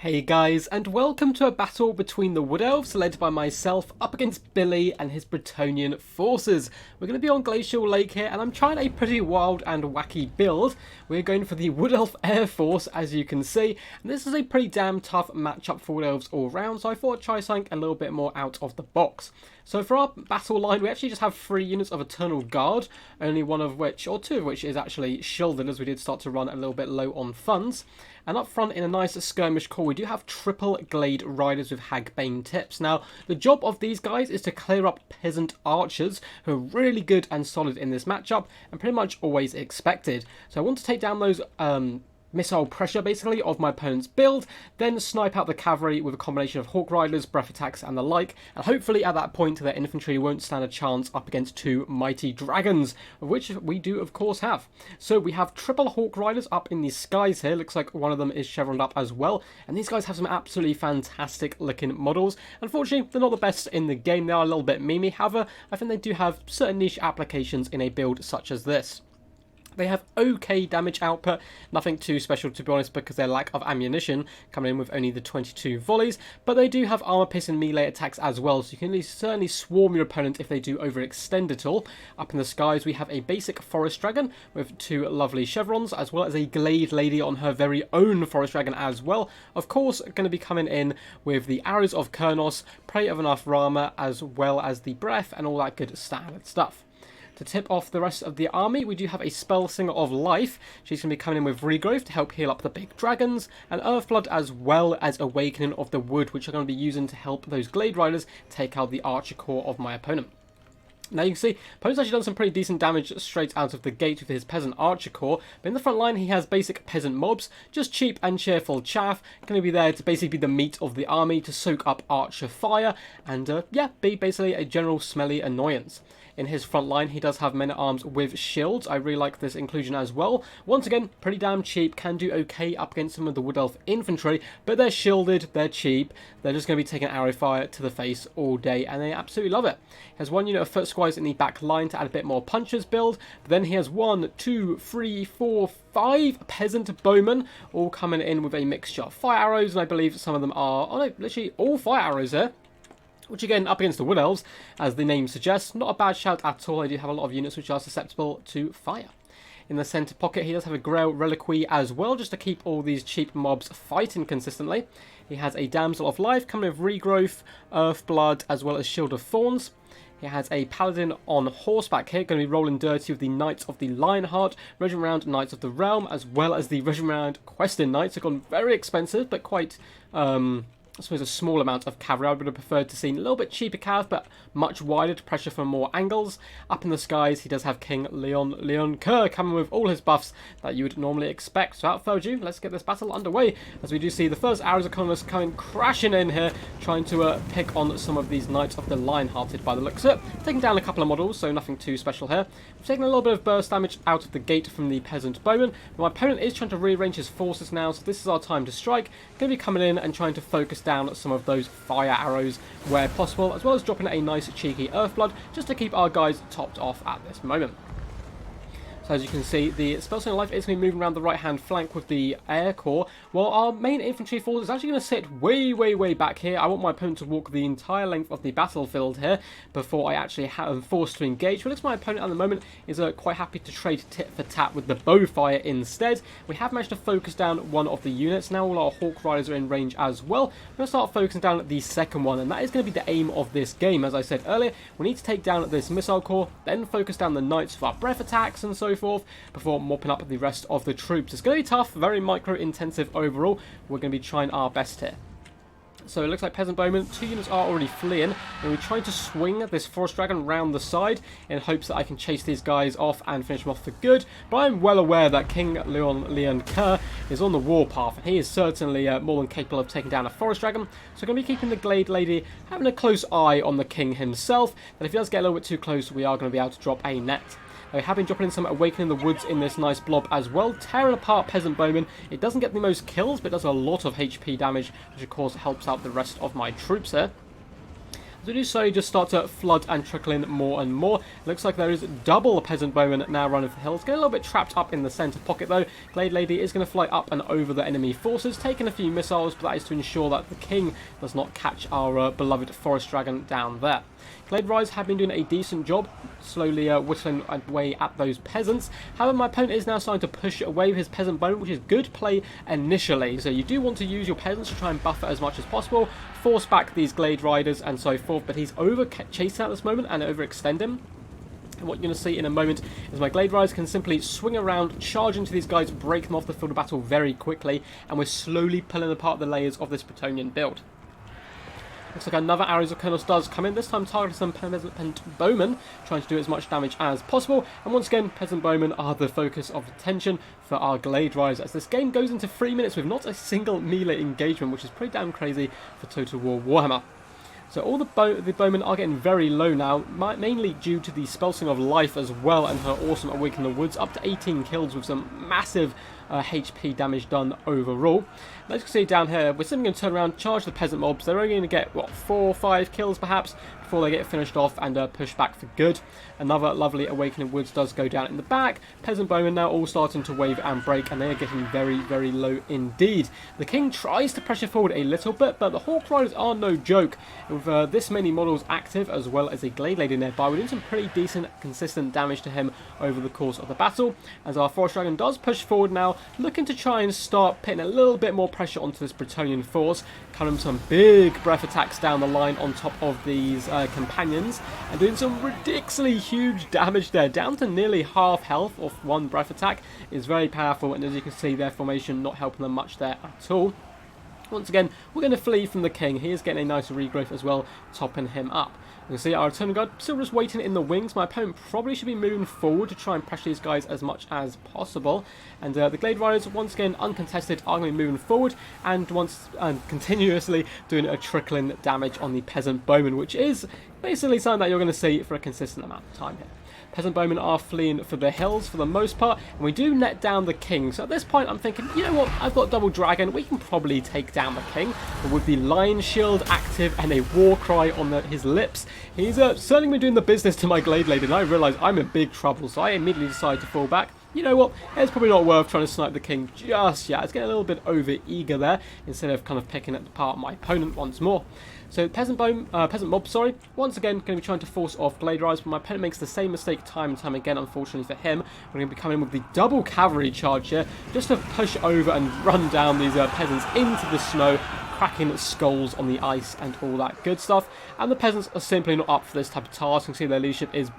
Hey guys, and welcome to a battle between the Wood Elves, led by myself, up against Billy and his Bretonnian forces. We're going to be on Glacial Lake here, and I'm trying a pretty wild and wacky build. We're going for the Wood Elf Air Force, as you can see, and this is a pretty damn tough matchup for Wood Elves all round, so I thought I'd try something a little bit more out of the box. So for our battle line, we actually just have 3 units of Eternal Guard, only one of which, or 2 of which, is actually shielded, as we did start to run a little bit low on funds. And up front, in a nice skirmish core, we do have triple Glade Riders with Hagbane tips. Now, the job of these guys is to clear up Peasant Archers, who are really good and solid in this matchup, and pretty much always expected. So I want to take down those missile pressure, basically, of my opponent's build, then snipe out the cavalry with a combination of Hawk Riders, breath attacks, and the like, and hopefully at that point their infantry won't stand a chance up against 2 mighty dragons, of which we do of course have. So we have triple Hawk Riders up in the skies here. Looks like one of them is chevroned up as well, and these guys have some absolutely fantastic looking models. Unfortunately, they're not the best in the game. They are a little bit memey. However, I think they do have certain niche applications in a build such as this. They have okay damage output, nothing too special to be honest, because their lack of ammunition, coming in with only the 22 volleys, but they do have armor piercing melee attacks as well, so you can certainly swarm your opponent if they do overextend at all. Up in the skies we have a basic forest dragon with 2 lovely chevrons, as well as a glade lady on her very own forest dragon as well. Of course, going to be coming in with the arrows of Kurnos, prey of enough Rama, as well as the breath and all that good standard stuff. To tip off the rest of the army, we do have a Spell Singer of Life. She's going to be coming in with Regrowth to help heal up the big dragons, and Earthblood, as well as Awakening of the Wood, which I'm going to be using to help those Glade Riders take out the Archer Corps of my opponent. Now you can see, opponent's actually done some pretty decent damage straight out of the gate with his Peasant Archer Corps, but in the front line he has basic Peasant mobs, just cheap and cheerful chaff, going to be there to basically be the meat of the army, to soak up Archer fire, and yeah, be basically a general smelly annoyance. In his front line, he does have men-at-arms with shields. I really like this inclusion as well. Once again, pretty damn cheap, can do okay up against some of the Wood Elf infantry, but they're shielded, they're cheap, they're just going to be taking arrow fire to the face all day, and they absolutely love it. He has 1 unit of foot squires in the back line to add a bit more punches build, but then he has 1, 2, 3, 4, 5 peasant bowmen, all coming in with a mixture of fire arrows, and I believe some of them are, oh no, literally all fire arrows here. Which again, up against the Wood Elves, as the name suggests, not a bad shout at all. I do have a lot of units which are susceptible to fire. In the centre pocket, he does have a Grail Reliquary as well, just to keep all these cheap mobs fighting consistently. He has a Damsel of Life coming with Regrowth, Earthblood, as well as Shield of Thorns. He has a Paladin on horseback here, going to be rolling dirty with the Knights of the Lionheart, Regiment Round Knights of the Realm, as well as the Regiment Round Questing Knights. They've gone very expensive, but quite I suppose a small amount of cavalry. I would have preferred to see a little bit cheaper cav, but much wider to pressure from more angles. Up in the skies, he does have King Leon Kerr coming with all his buffs that you would normally expect. So without further ado, let's get this battle underway, as we do see the first arrows of Connors coming crashing in here, trying to pick on some of these Knights of the Lionhearted by the looks of it. Taking down a couple of models, so nothing too special here. We've taken a little bit of burst damage out of the gate from the Peasant Bowman, but my opponent is trying to rearrange his forces now, so this is our time to strike. Going to be coming in and trying to focus down some of those fire arrows where possible, as well as dropping a nice cheeky Earthblood just to keep our guys topped off at this moment. So as you can see, the Spell Singer Life is going to be moving around the right-hand flank with the Air Corps, while our main infantry force is actually going to sit way back here. I want my opponent to walk the entire length of the battlefield here before I actually am forced to engage. But looks like my opponent at the moment is quite happy to trade tit for tat with the bowfire instead. We have managed to focus down one of the units. Now all our Hawk Riders are in range as well. I'm going to start focusing down the second one, and that is going to be the aim of this game. As I said earlier, we need to take down this missile corps, then focus down the Knights for our breath attacks and so forth, before mopping up the rest of the troops. It's going to be tough, very micro-intensive overall. We're going to be trying our best here. So it looks like Peasant Bowmen, 2 units are already fleeing, and we're trying to swing this Forest Dragon round the side in hopes that I can chase these guys off and finish them off for good. But I'm well aware that King Leon Kerr is on the warpath, and he is certainly more than capable of taking down a Forest Dragon. So I'm going to be keeping the Glade Lady having a close eye on the King himself, but if he does get a little bit too close, we are going to be able to drop a net. We have been dropping in some Awakening the Woods in this nice blob as well, tearing apart Peasant Bowman. It doesn't get the most kills, but it does a lot of HP damage, which of course helps out the rest of my troops here. As To do so, you just start to flood and trickle in more and more. It looks like there is double peasant bowmen now running for the hills. Get a little bit trapped up in the centre pocket though. Glade Lady is going to fly up and over the enemy forces, taking a few missiles, but that is to ensure that the king does not catch our beloved forest dragon down there. Glade Riders have been doing a decent job, slowly whittling away at those peasants. However, my opponent is now starting to push away with his peasant bowman, which is good play initially. So you do want to use your peasants to try and buffer as much as possible, force back these Glade Riders and so forth, but he's over chasing at this moment and overextending. And what you're going to see in a moment is my Glade Riders can simply swing around, charge into these guys, break them off the field of battle very quickly, and we're slowly pulling apart the layers of this Bretonnian build. Looks like another Arrows of Colonels does come in, this time targeting some peasant bowmen, trying to do as much damage as possible. And once again, peasant bowmen are the focus of attention for our Glade Riders, as this game goes into 3 minutes with not a single melee engagement, which is pretty damn crazy for Total War Warhammer. So all the bowmen are getting very low now, mainly due to the Spellsing of Life as well and her awesome Awaken the Woods, up to 18 kills with some massive HP damage done overall. As you can see down here, we're simply going to turn around, charge the peasant mobs. They're only going to get, what, 4 or 5 kills perhaps before they get finished off and push back for good. Another lovely Awakening Woods does go down in the back. Peasant bowmen now all starting to wave and break, and they are getting very, very low indeed. The king tries to pressure forward a little bit, but the Hawk Riders are no joke. With this many models active, as well as a Glade Lady nearby, we're doing some pretty decent, consistent damage to him over the course of the battle, as our Forest Dragon does push forward now, looking to try and start putting a little bit more pressure onto this Bretonnian force, cutting some big breath attacks down the line on top of these companions, and doing some ridiculously huge damage there, down to nearly half health off one breath attack. Is very powerful, and as you can see, their formation not helping them much there at all. Once again, we're going to flee from the king. He is getting a nice regrowth as well, topping him up. You can see our returning guard still just waiting in the wings. My opponent probably should be moving forward to try and pressure these guys as much as possible. And the Glade Riders, once again uncontested, are going to be moving forward and continuously doing a trickling damage on the peasant bowman, which is basically something that you're going to see for a consistent amount of time here. Peasant bowmen are fleeing for the hills for the most part, and we do net down the king. So at this point I'm thinking, you know what, I've got double dragon, we can probably take down the king. But with the lion shield active and a war cry on his lips, he's certainly been doing the business to my Glade Lady, and I realise I'm in big trouble, so I immediately decide to fall back. You know what, it's probably not worth trying to snipe the king just yet. It's getting a little bit over eager there, instead of kind of picking apart my opponent once more. So peasant mob, once again going to be trying to force off Glade Riders, but my opponent makes the same mistake time and time again, unfortunately for him. We're going to be coming in with the double cavalry charge here, just to push over and run down these peasants into the snow, cracking skulls on the ice and all that good stuff. And the peasants are simply not up for this type of task. You can see their leadership is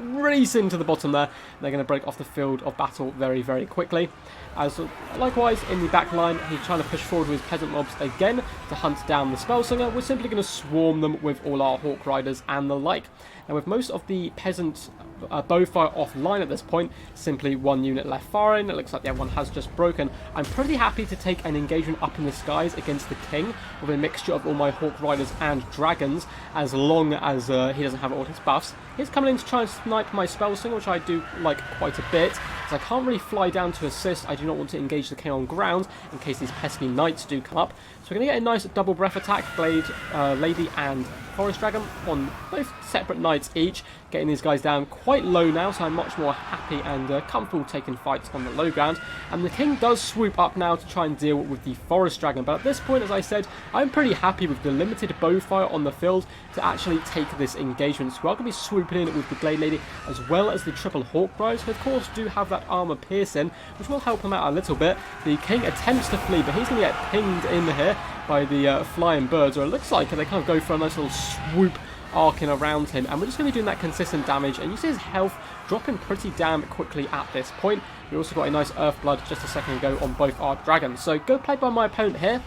racing to the bottom there. They're going to break off the field of battle very, very quickly. As likewise in the back line, he's trying to push forward with his peasant mobs again to hunt down the Spellsinger. We're simply going to swarm them with all our Hawk Riders and the like. And with most of the peasant bowfire offline at this point, simply one unit left firing. It looks like the other one has just broken. I'm pretty happy to take an engagement up in the skies against the king with a mixture of all my Hawk Riders and dragons, as long as he doesn't have all his buffs. He's coming in to try and snipe my Spellsinger, which I do like quite a bit, as I can't really fly down to assist. I do not want to engage the king on ground in case these pesky knights do come up. So we're going to get a nice double breath attack, Glade Lady and Forest Dragon, on both separate knights each, getting these guys down quite low now, so I'm much more happy and comfortable taking fights on the low ground. And the king does swoop up now to try and deal with the Forest Dragon, but at this point, as I said, I'm pretty happy with the limited bowfire on the field to actually take this engagement. So we're going to be swooping in with the Glade Lady as well as the triple Hawk Riders, who of course do have that armor piercing, which will help him out a little bit. The king attempts to flee, but he's going to get pinged in here by the flying birds, or it looks like they kind of go for a nice little swoop arcing around him, and we're just going to be doing that consistent damage. And you see his health dropping pretty damn quickly at this point. We also got a nice Earthblood just a second ago on both our dragons. So good play by my opponent here.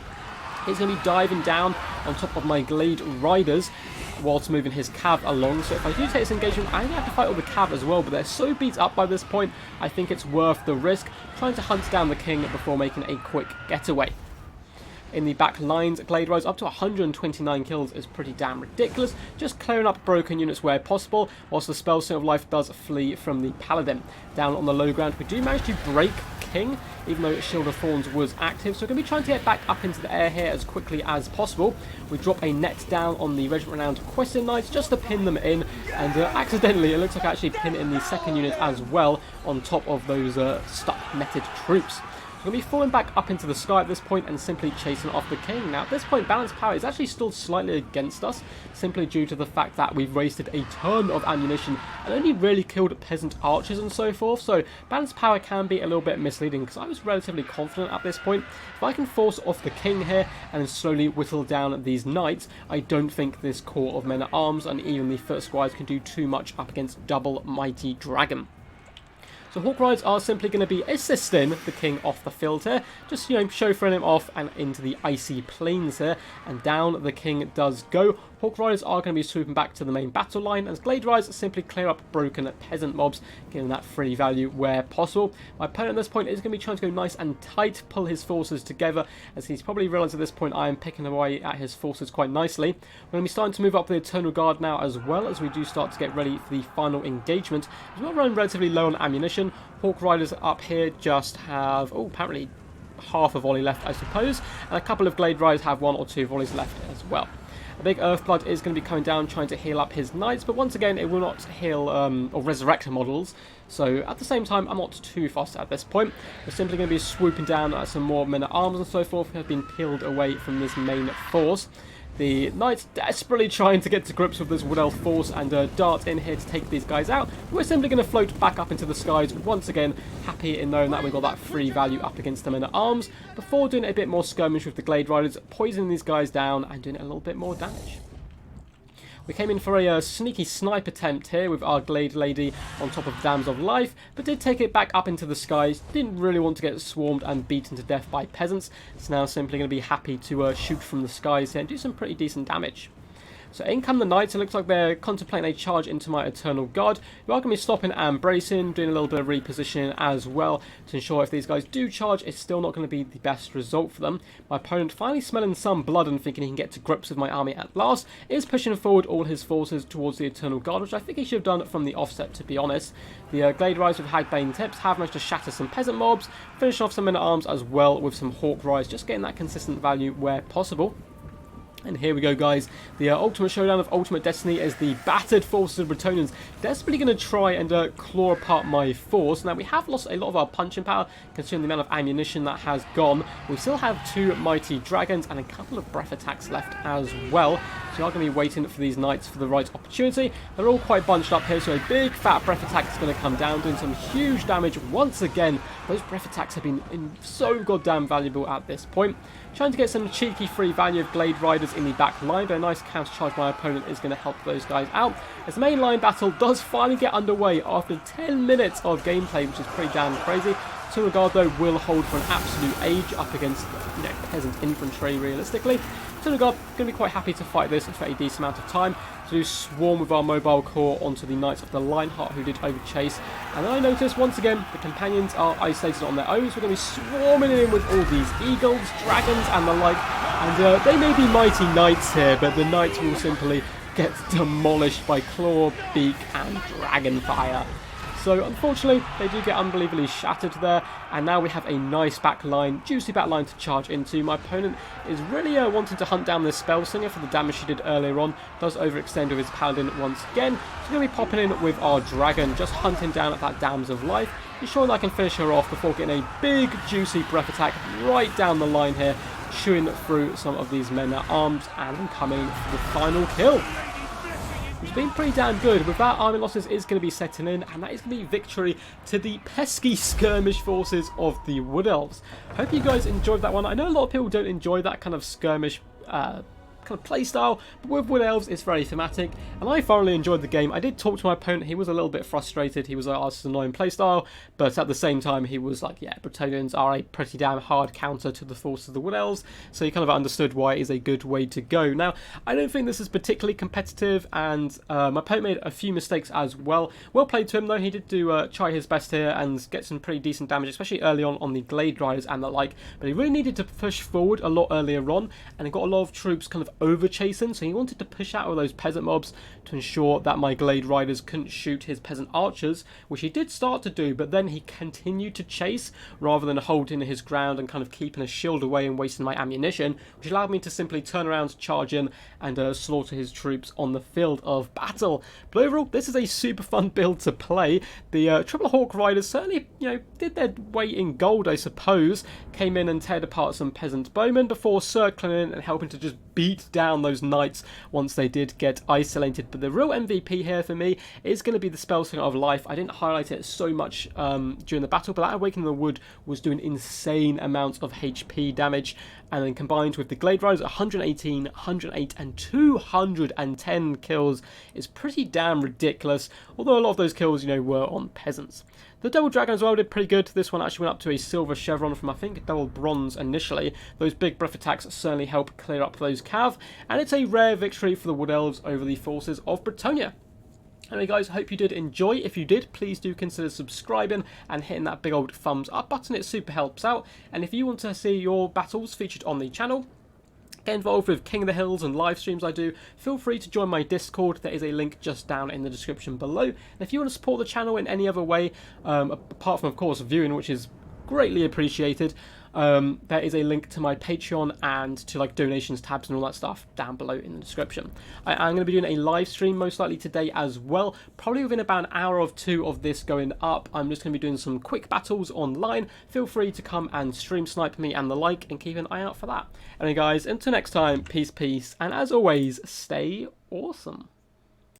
He's going to be diving down on top of my Glade Riders whilst moving his cav along. So if I do take this engagement, I have to fight all the cav as well, but they're so beat up by this point, I think it's worth the risk trying to hunt down the king before making a quick getaway. In the back lines, Glade Riders up to 129 kills is pretty damn ridiculous, just clearing up broken units where possible, whilst the Spellsinger of Life does flee from the Paladin. Down on the low ground, we do manage to break king, even though Shield of Thorns was active. So we're going to be trying to get back up into the air here as quickly as possible. We drop a net down on the Regiment-renowned Questing Knights just to pin them in, and accidentally, it looks like I actually pin in the second unit as well on top of those stuck netted troops. We're going to be falling back up into the sky at this point and simply chasing off the king. Now, at this point, balance power is actually still slightly against us, simply due to the fact that we've wasted a ton of ammunition and only really killed peasant archers and so forth. So, balance power can be a little bit misleading, because I was relatively confident at this point. If I can force off the king here and slowly whittle down these knights, I don't think this corps of men-at-arms and even the foot squires can do too much up against double mighty dragon. So Hawk Riders are simply going to be assisting the king off the field here, just, chauffeuring him off and into the icy plains here, and down the king does go. Hawk Riders are going to be swooping back to the main battle line, as Glade Riders simply clear up broken peasant mobs, giving that free value where possible. My opponent at this point is going to be trying to go nice and tight, pull his forces together, as he's probably realised at this point I am picking away at his forces quite nicely. We're going to be starting to move up the Eternal Guard now as well, as we do start to get ready for the final engagement. As we're running relatively low on ammunition, Hawk Riders up here just have, apparently half a volley left, I suppose, and a couple of Glade Riders have 1 or 2 volleys left as well. A big Earthblood is going to be coming down trying to heal up his knights, but once again it will not heal or resurrect models, so at the same time I'm not too fussed at this point. We're simply going to be swooping down at some more men-at-arms and so forth who have been peeled away from this main force. The knights desperately trying to get to grips with this Wood Elf force and dart in here to take these guys out. We're simply going to float back up into the skies once again, happy in knowing that we got that free value up against the men-at-arms, before doing a bit more skirmish with the Glade Riders, poisoning these guys down and doing a little bit more damage. We came in for a sneaky snipe attempt here with our Glade Lady on top of Dams of Life, but did take it back up into the skies. Didn't really want to get swarmed and beaten to death by peasants. It's now simply going to be happy to shoot from the skies here and do some pretty decent damage. So in come the knights. It looks like they're contemplating a charge into my Eternal Guard. We are going to be stopping and bracing, doing a little bit of repositioning as well to ensure if these guys do charge, it's still not going to be the best result for them. My opponent, finally smelling some blood and thinking he can get to grips with my army at last, is pushing forward all his forces towards the Eternal Guard, which I think he should have done from the offset, to be honest. The Glade Riders with Hagbane tips have managed to shatter some peasant mobs, finish off some men-at-arms as well with some Hawk Riders, just getting that consistent value where possible. And here we go, guys. The ultimate showdown of Ultimate Destiny is the battered forces of Bretonnians desperately going to try and claw apart my force. Now, we have lost a lot of our punching power, considering the amount of ammunition that has gone. We still have 2 mighty dragons and a couple of breath attacks left as well. So we are going to be waiting for these knights for the right opportunity. They're all quite bunched up here, so a big fat breath attack is going to come down, doing some huge damage once again. Those breath attacks have been so goddamn valuable at this point. Trying to get some cheeky free value of Glade Riders in the back line, but a nice counter charge by my opponent is going to help those guys out. As the main line battle does finally get underway after 10 minutes of gameplay, which is pretty damn crazy. Eternal Guard, though, will hold for an absolute age up against peasant infantry, realistically. Eternal Guard going to be quite happy to fight this for a decent amount of time. To do swarm with our mobile corps onto the Knights of the Lionheart, who did overchase. And then I notice once again the companions are isolated on their own, so we're going to be swarming in with all these eagles, dragons, and the like. And they may be mighty knights here, but the knights will simply get demolished by claw, beak, and dragon fire. So unfortunately, they do get unbelievably shattered there, and now we have a nice back line, juicy back line to charge into. My opponent is really wanting to hunt down this Spell Singer for the damage she did earlier on. Does overextend with his Paladin once again. So we're going to be popping in with our Dragon, just hunting down at that Dams of Life, ensuring I can finish her off before getting a big juicy breath attack right down the line here, chewing through some of these men-at-arms and coming for the final kill. It's been pretty damn good. With that, army losses is going to be setting in, and that is going to be victory to the pesky skirmish forces of the Wood Elves. Hope you guys enjoyed that one. I know a lot of people don't enjoy that kind of skirmish kind of playstyle, but with Wood Elves it's very thematic, and I thoroughly enjoyed the game. I did talk to my opponent. He was a little bit frustrated. He was like, oh, it's an annoying playstyle, but at the same time he was like, yeah, Bretonnians are a pretty damn hard counter to the forces of the Wood Elves, so he kind of understood why it is a good way to go. Now, I don't think this is particularly competitive, and my opponent made a few mistakes as well. Well played to him though. He did try his best here and get some pretty decent damage, especially early on the Glade Riders and the like, but he really needed to push forward a lot earlier on, and he got a lot of troops kind of over-chasing, so he wanted to push out all those peasant mobs to ensure that my Glade Riders couldn't shoot his peasant archers, which he did start to do, but then he continued to chase rather than holding his ground and kind of keeping a shield away and wasting my ammunition, which allowed me to simply turn around, charge in, and slaughter his troops on the field of battle. But overall, this is a super fun build to play. The Triple Hawk Riders certainly, did their weight in gold, I suppose. Came in and teared apart some peasant bowmen before circling in and helping to just beat down those knights once they did get isolated. But the real MVP here for me is going to be the Spellslinger of Life. I didn't highlight it so much during the battle, but that Awakening of the Wood was doing insane amounts of HP damage, and then combined with the Glade Riders, 118, 108 and 210 kills is pretty damn ridiculous, although a lot of those kills, were on peasants. The Double Dragon as well did pretty good. This one actually went up to a silver chevron from, I think, double bronze initially. Those big breath attacks certainly help clear up those cav, and it's a rare victory for the Wood Elves over the forces of Bretonnia. Anyway guys, I hope you did enjoy. If you did, please do consider subscribing and hitting that big old thumbs up button. It super helps out. And if you want to see your battles featured on the channel, get involved with King of the Hills and live streams I do, feel free to join my Discord. There is a link just down in the description below. And if you want to support the channel in any other way, apart from of course viewing, which is greatly appreciated, there is a link to my Patreon and to donations tabs and all that stuff down below in the description. I'm going to be doing a live stream most likely today as well, probably within about an hour or two of this going up. I'm just going to be doing some quick battles online. Feel free to come and stream snipe me and the like, and keep an eye out for that. Anyway guys, until next time, peace, and as always, stay awesome.